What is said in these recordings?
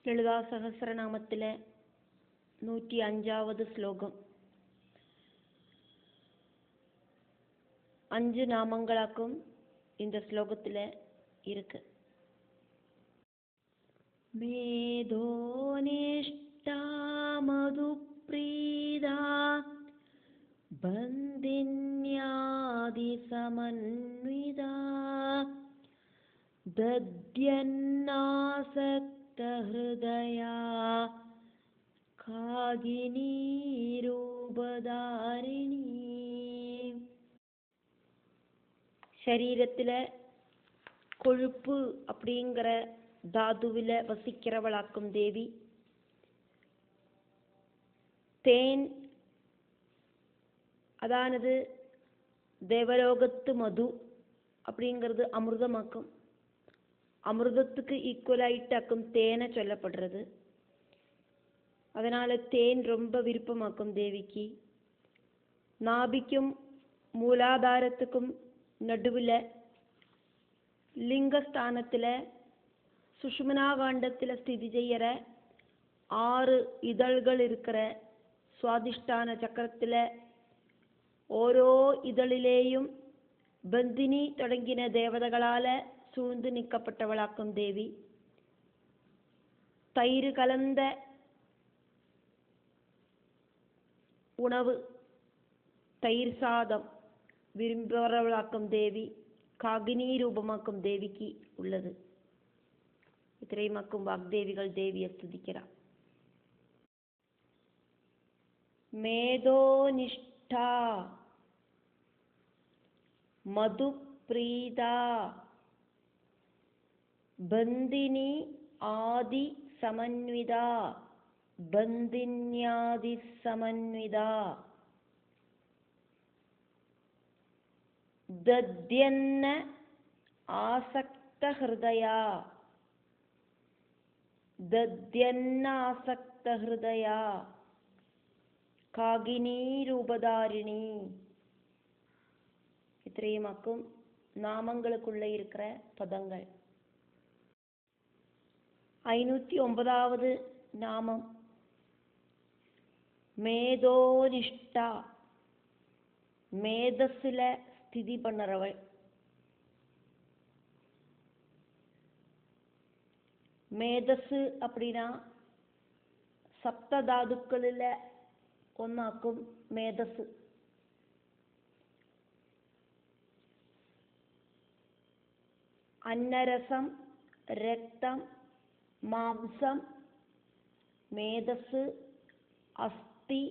ലളിതാ സഹസ്രനാമത്തിലെ 105வது ശ്ലോകം. 5 நாமங்களாக்கும் இந்த ஸ்லோகத்தில் இருக்கு. மேதோனிஷ்டா மதுப்ரீதா பந்தின்யாதி சமன்விதா தத்யன்னாசக்த ஹிருதயா காகினி ரூபதாரிணி. சரீரத்தில் கொழுப்பு அப்படிங்கிற தாதுவில் வசிக்கிறவளாக்கும் தேவி. தேன் அதானது தேவலோகத்து மது அப்படிங்கிறது அமிர்தமாக்கும். அமிர்தத்துக்கு ஈக்குவலாயிட்டாக்கும் தேனை சொல்லப்படுறது. அதனால் தேன் ரொம்ப விருப்பமாக்கும் தேவிக்கு. நாபிக்கும் மூலாதாரத்துக்கும் நடுவில் லிங்கஸ்தானத்தில் சுஷுமனாகாண்டத்தில் ஸ்திதி செய்கிற 6 இதழ்கள் இருக்கிற சுவாதிஷ்டான சக்கரத்தில் ஓரோ இதழிலேயும் பந்தினி தொடங்கின தேவதைகளால் சூழ்ந்து நிற்கப்பட்டவளாக்கும் தேவி. தயிர் கலந்த உணவு, தயிர் சாதம் விரும்புகிறவளாக்கும் தேவி காகினி ரூபமாக்கும் தேவிக்கு உள்ளது. இத்திரைமாக்கும் வாக்தேவிகள் தேவியை ஸ்துதிக்கிறார். மேதோனிஷ்டா மதுப்ரீதா பந்தினி ஆதி சமன்விதா பந்தின்யாதி சமன்விதா தத்யன்ன ஆசக்த ஹிருதயா தத்யன்ன ஆசக்த ஹிருதயா காகினி ரூபதாரிணி. இத்திரையுமாக்கும் நாமங்களுக்குள்ள இருக்கிற பதங்கள். 509வது நாமம் மேதோனிஷ்டா. மேதஸ்ல ஸ்திதி பண்ணுறவள். மேதஸ் அப்படின்னா சப்ததாதுக்களில் ஒன்னாக்கும் மேதஸ். அன்னரசம், ரத்தம், மாம்சம், மேதஸ், அஸ்தி,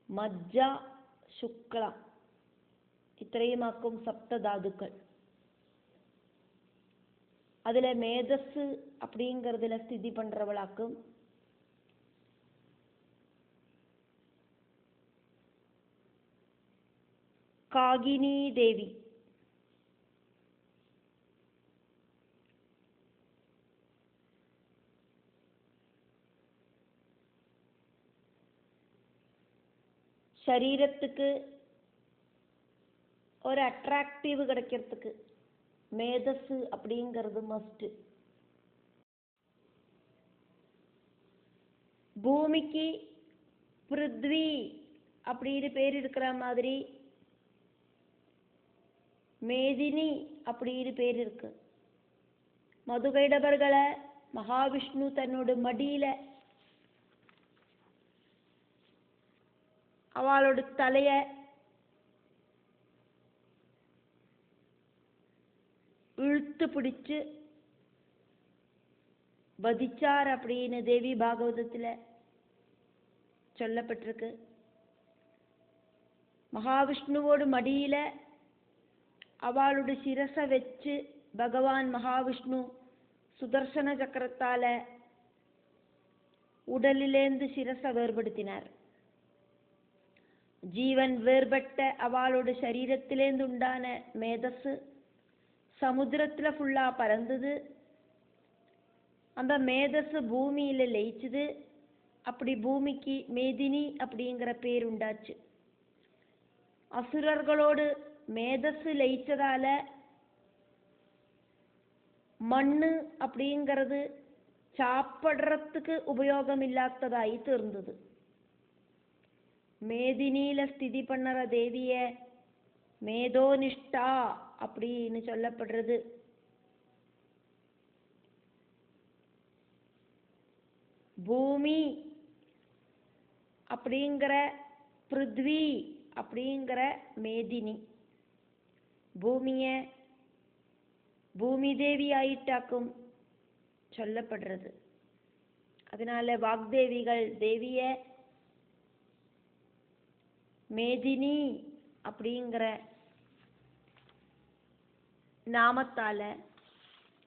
மஜ்ஜா, சுக்லம் இத்திரையுமாக்கும் சப்ததாதுக்கள். அதில் மேதஸ் அப்படிங்கிறதுல ஸ்திதி பண்ணுறவளாக்கும் காகினி தேவி. சரீரத்துக்கு ஒரு அட்ராக்டிவ் கிடைக்கிறதுக்கு மேதஸ் அப்படிங்கிறது மஸ்ட். பூமிக்கு பிருத்வி அப்படின்னு பேர் இருக்கிற மாதிரி மேதினி அப்படின்னு பேர் இருக்கு. மதுகைடபர்களை மகாவிஷ்ணு தன்னோட மடியில அவளோட தலைய இழுத்து பிடிச்சு வதிச்சார் அப்படின்னு தேவி பாகவதத்தில் சொல்லப்பட்டிருக்கு. மகாவிஷ்ணுவோட மடியில அவளோட சிரசை வச்சு பகவான் மகாவிஷ்ணு சுதர்சன சக்கரத்தால உடலிலேந்து சிரசை வேறுபடுத்தினார். ஜீவன் வேறுபட்ட அவளோட சரீரத்திலேருந்து உண்டான மேதஸ் சமுத்திரத்தில் ஃபுல்லா பறந்தது. அந்த மேதஸ் பூமியில் லயிச்சுது. அப்படி பூமிக்கு மேதினி அப்படிங்கிற பேர் உண்டாச்சு. அசுரர்களோடு மேதஸ் லயிச்சதால மண்ணு அப்படிங்கிறது சாப்பிட்றதுக்கு உபயோகம் இல்லாததாகி தீர்ந்தது. மேதினியில ஸ்திதி பண்ணுற தேவிய மேதோனிஷ்டா அப்படின்னு சொல்லப்படுறது. பூமி அப்படிங்கிற பிருத்வி அப்படிங்கிற மேதினி பூமி தேவி ஆயிட்டாக்கும் சொல்லப்படுறது. அதனால வாக்தேவிகள் தேவிய மேதினி அப்படிங்கிற நாமத்தால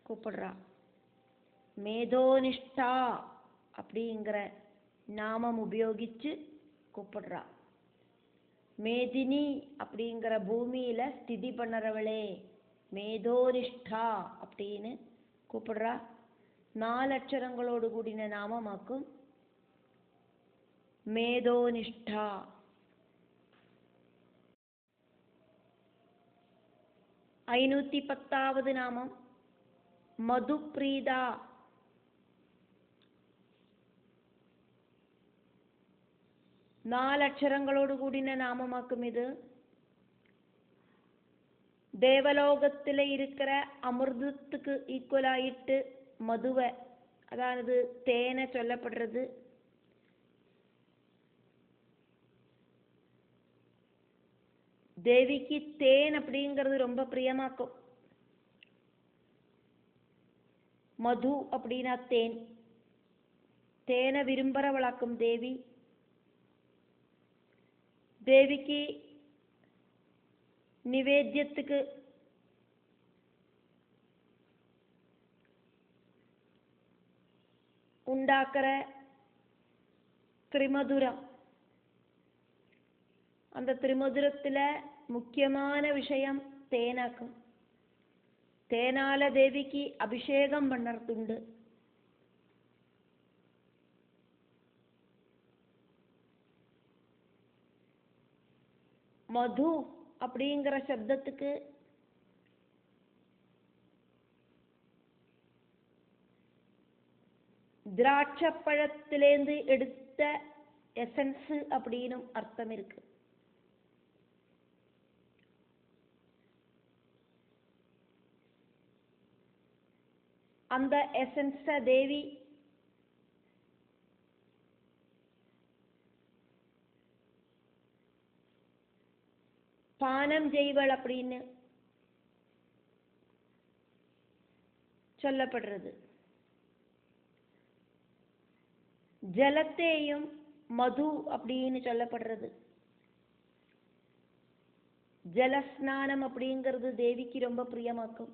கூப்பிடுறா. மேதோனிஷ்டா அப்படிங்கிற நாமம் உபயோகிச்சு கூப்பிடுறா. மேதினி அப்படிங்கிற பூமியில ஸ்திதி பண்ணுறவளே மேதோனிஷ்டா அப்படின்னு கூப்பிடுறா. 4 அட்சரங்களோடு கூடின நாமமாக்கும் மேதோனிஷ்டா. 510வது நாமம் மதுப்ரீதா. நாலு அட்சரங்களோடு கூடின நாமமாக்கும் இது. தேவலோகத்தில் இருக்கிற அமிர்தத்துக்கு ஈக்குவலாயிட்டு மதுவை, அதாவது தேனை சொல்லப்படுறது. தேவிக்கு தேன் அப்படிங்கிறது ரொம்ப பிரியமாக்கும். மது அப்படின்னா தேன். தேனை விரும்புறவளாக்கும் தேவி. தேவிக்கு நிவேத்தியத்துக்கு உண்டாக்குற திரிமதுரம், அந்த திரிமதுரத்தில் முக்கியமான விஷயம் தேனாக்கும். தேனால தேவிக்கு அபிஷேகம் பண்ணறதுண்டு. மது அப்படிங்கிற சப்தத்துக்கு திராட்சப்பழத்திலேந்து எடுத்த எசன்ஸ் அப்படின்னு அர்த்தம் இருக்கு. அந்த எசன்ஸ தேவி பானம் செய்வள் அப்படின்னு சொல்லப்படுறது. ஜலத்தையும் மது அப்படின்னு சொல்லப்படுறது. ஜலஸ்நானம் அப்படிங்கிறது தேவிக்கு ரொம்ப பிரியமாக்கும்.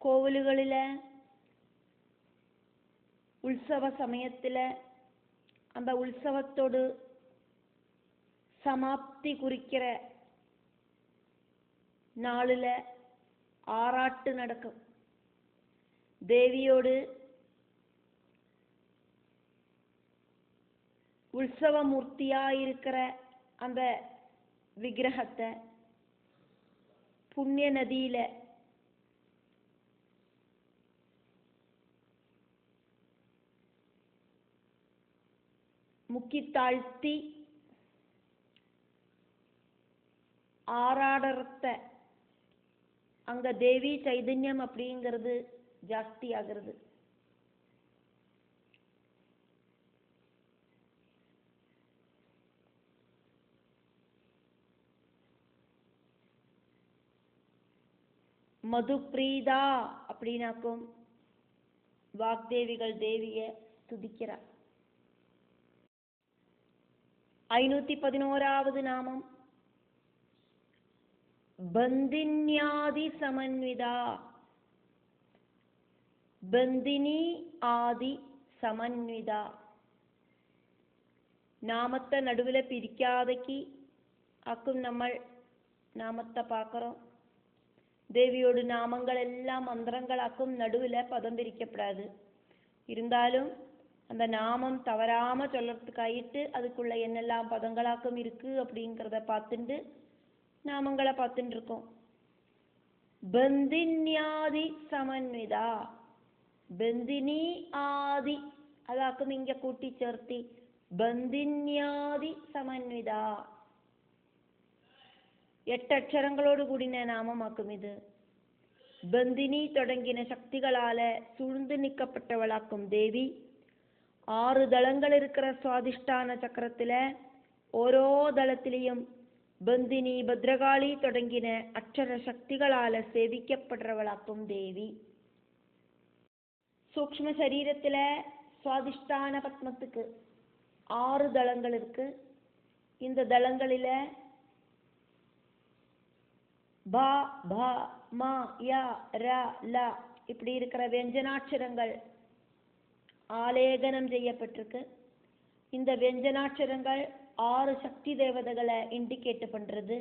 கோவில்களில் உற்சவ சமயத்தில் அந்த உற்சவத்தோடு சமாப்தி குறிக்கிற நாளில் ஆராட்டு நடக்கும். தேவியோடு உற்சவமூர்த்தியாயிருக்கிற அந்த விக்கிரகத்தை புண்ணிய நதியில முக்கி தாழ்த்தி ஆராடறத அங்க தேவி சைதன்யம் அப்படிங்கிறது ஜாஸ்தி ஆகிறது. மதுப்ரீதா அப்படின்னாக்கும் வாக்தேவிகள் தேவிய துதிக்கிறார். 511வது நாமம் பந்தின்யாதி சமன்விதா. பந்தினி ஆதி சமன்விதா. நாமத்தை நடுவில் பிரிக்காதக்கு அக்கும் நம்ம நாமத்தை பார்க்குறோம். தேவியோட நாமங்கள் எல்லாம் மந்திரங்களாக்கும் நடுவில் பதம் பிரிக்கப்படாது. இருந்தாலும் அந்த நாமம் தவறாம சொல்லறதுக்காயிட்டு அதுக்குள்ள என்னெல்லாம் பதங்களாக்கும் இருக்கு அப்படிங்கிறத பார்த்துட்டு நாமங்களை பார்த்துட்டு இருக்கோம். பந்தின்யாதி சமன்விதா. பந்தினி ஆதி அதாக்கும் இங்க கூட்டி ചേർത്തി ബന്ധിന്യാദി സമന്വിത. 8 അക്ഷരങ്ങളോട് കൂടിയ നാമമാക്കും ഇത്. ബന്ധിനി തുടങ്ങിയ ശക്തികളാல சூழ்ந்து நிற்கப்பட்டவளாக்கும் தேவி. 6 தளங்கள் இருக்கிற சுவாதிஷ்டான சக்கரத்துல ஓரோ தளத்திலையும் பந்தினி பத்ரகாளி தொடங்கின அக்ஷர சக்திகளால சேவிக்கப்படுறவளாக்கும் தேவி. சூக்ஷ்ம சரீரத்துல சுவாதிஷ்டான பத்மத்துக்கு 6 தளங்கள் இருக்கு. இந்த தளங்களில பா பா மா யா ரா லா இப்படி இருக்கிற வியஞ்சனாட்சரங்கள் ஆலேகனம் செய்யப்பட்டிருக்கு. இந்த வியஞ்சனாட்சரங்கள் 6 சக்தி தேவதைகளை இண்டிகேட் பண்றது.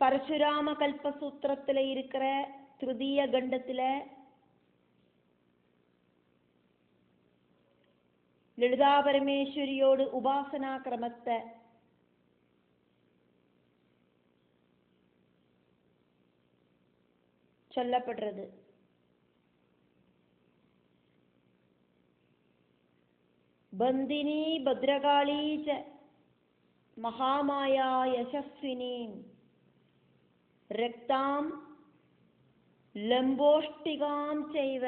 பரசுராம கல்பசூத்திரத்துல இருக்கிற திருதிய கண்டத்துல லலிதா பரமேஸ்வரியோடு உபாசனா கிரமத்தை சொல்லப்படுறது. பந்தினி பத்ரகாளி ச மகாமாயா யசஸ்வினி ரக்தாம் லம்போஷ்டிகாம் செய்வ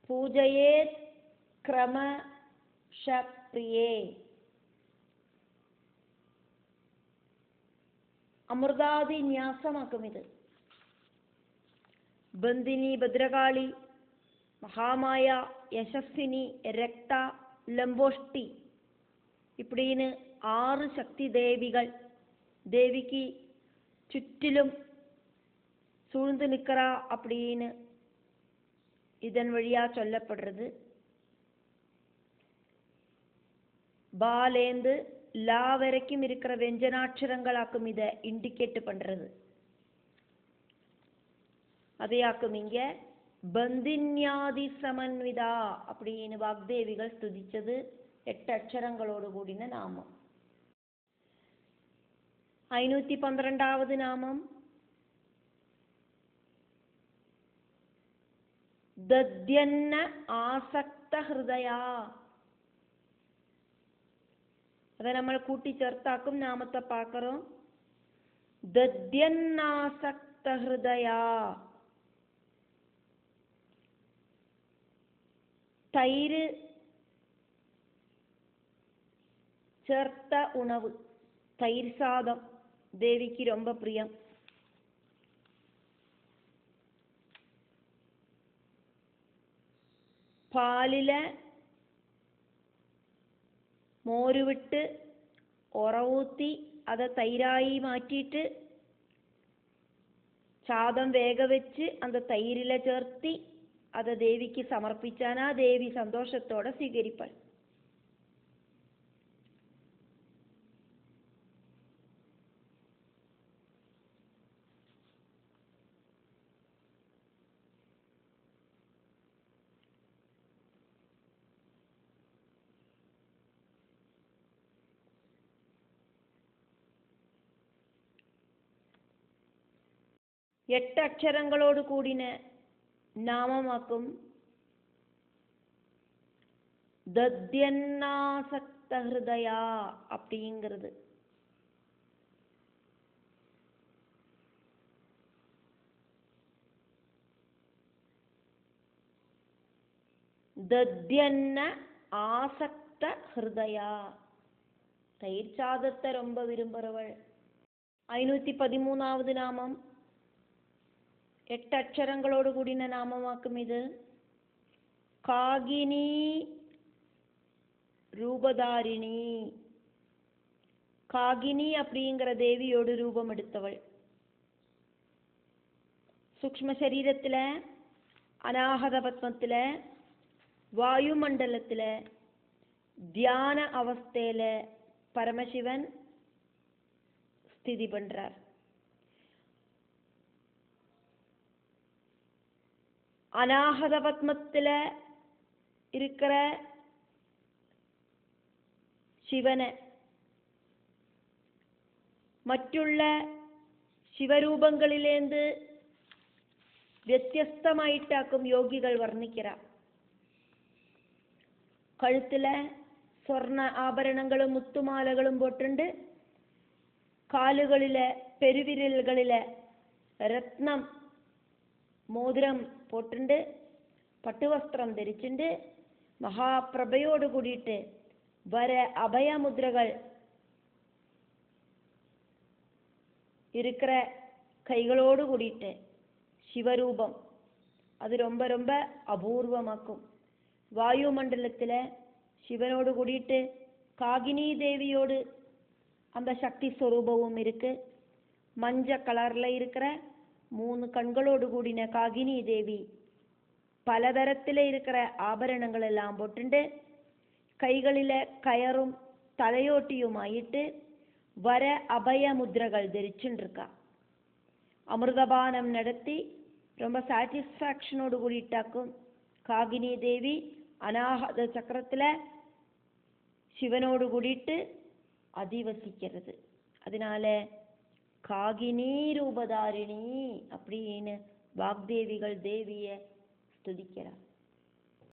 பூஜையேத் கிரம ஷப்ரியே. அமிர்தாதி நியாசமாக்கும் இது. பந்தினி பத்ரகாளி மகாமாயா யசஸ்வினி ரக்தா லம்போஷ்டி இப்படின்னு 6 சக்தி தேவிகள் தேவிக்கு சுற்றிலும் சூழ்ந்து நிற்கிறா அப்படின்னு இதன் வழியா சொல்லப்படுறது. பாலேந்து லா வரைக்கும் இருக்கிற வெஞ்சனாட்சரங்களாக்கும் இதை இண்டிகேட் பண்றது. அதையாக்கும் இங்க பந்தின்யாதி சமன்விதா அப்படின்னு வாக்தேவிகள் ஸ்துதிச்சது. 8 அக்ஷரங்களோடு கூடின நாமம். 512வது நாமம் தத்யன்ன ஆசக்த ஹிருதயா. அதை நம்ம கூட்டி சேர்த்தாக்கும் நாமத்தை பார்க்கிறோம். தத்யன்னாசக்த ஹிருதயா. தயிர் சேர்த்த உணவு, தயிர் சாதம் தேவிக்கு ரொம்ப பிரியம். பாலில മോര് വിട്ട് ഉറവൂത്തി അത് തൈരായി മാറ്റിയിട്ട് சாதம் வேக வச்சு அந்த தயிரில சேர்த்தி அதை தேவிக்கு சமர்ப்பிச்சானா தேவி சந்தோஷத்தோட സ്വീകരിப்பாள். எட்டு அக்ஷரங்களோடு கூடின நாமமாக்கும் தத்யன்னாசக்த ஹிருதயா அப்படிங்கிறது. தத்யன்ன ஆசக்த ஹிருதயா, தயிர் சாதத்தை ரொம்ப விரும்புறவள். 513வது நாமம் 8 அக்ஷரங்களோடு கூடின நாமமாக்கும் இது. காகினி ரூபதாரிணி. காகினி அப்படிங்கிற தேவியோடு ரூபம் எடுத்தவள். சூக்ஷ்ம சரீரத்துல அநாகத பத்மத்துல வாயுமண்டலத்துல தியான அவஸ்தையில பரமசிவன் ஸ்திதி பண்றார். அநாகத பத்மத்தில் இருக்கிற சிவனை മറ്റുള്ള ശിവരൂപങ്ങളിലേന്ത് വ്യത്യസ്തമായിട്ടാക്കും യോഗികൾ വർണ്ണിക്കുക. കഴുത്തിലെ സ്വർണ്ണ ആഭരണങ്ങളും മുത്തുമാലകളും പോട്ടുണ്ട്. കാലുകളിലെ പെരുവിരലുകളിലെ രത്നം മോതിരം പോട്ടുണ്ട്. പട്ടുവസ്ത്രം ധരിച്ചിട്ടുണ്ട്. മഹാപ്രഭയോട് കൂടിയിട്ട് വര അഭയമുദ്രകൾ இருக்கிற கைகளோடு கூடிட்டு சிவரூபம் அது ரொம்ப ரொம்ப அபூர்வமாக்கும். வாயுமண்டலத்தில் சிவனோடு கூடிட்டு காகினி தேவியோடு அந்த சக்தி ஸ்வரூபமும் இருக்கு. மஞ்சள் கலரில் இருக்கிற 3 கண்களோடு கூடின காகினி தேவி பலதரத்தில் இருக்கிற ஆபரணங்கள் எல்லாம் போட்டுண்டு கைகளில் கயரும் தலையோட்டியுமாயிட்டு வர அபயமுத்ரகள் தரிச்சுருக்கா. அமிர்தபானம் நடத்தி ரொம்ப சாட்டிஸ்ஃபேக்ஷனோடு கூடிட்டாக்கும். காகினி தேவி அநாகத சக்கரத்தில் சிவனோடு கூடிட்டு அதிவசிக்கிறது. அதனால காகினி ரூபதாரிணி அப்படின்னு வாக்தேவிகள் தேவியை ஸ்துதிக்கிறார்.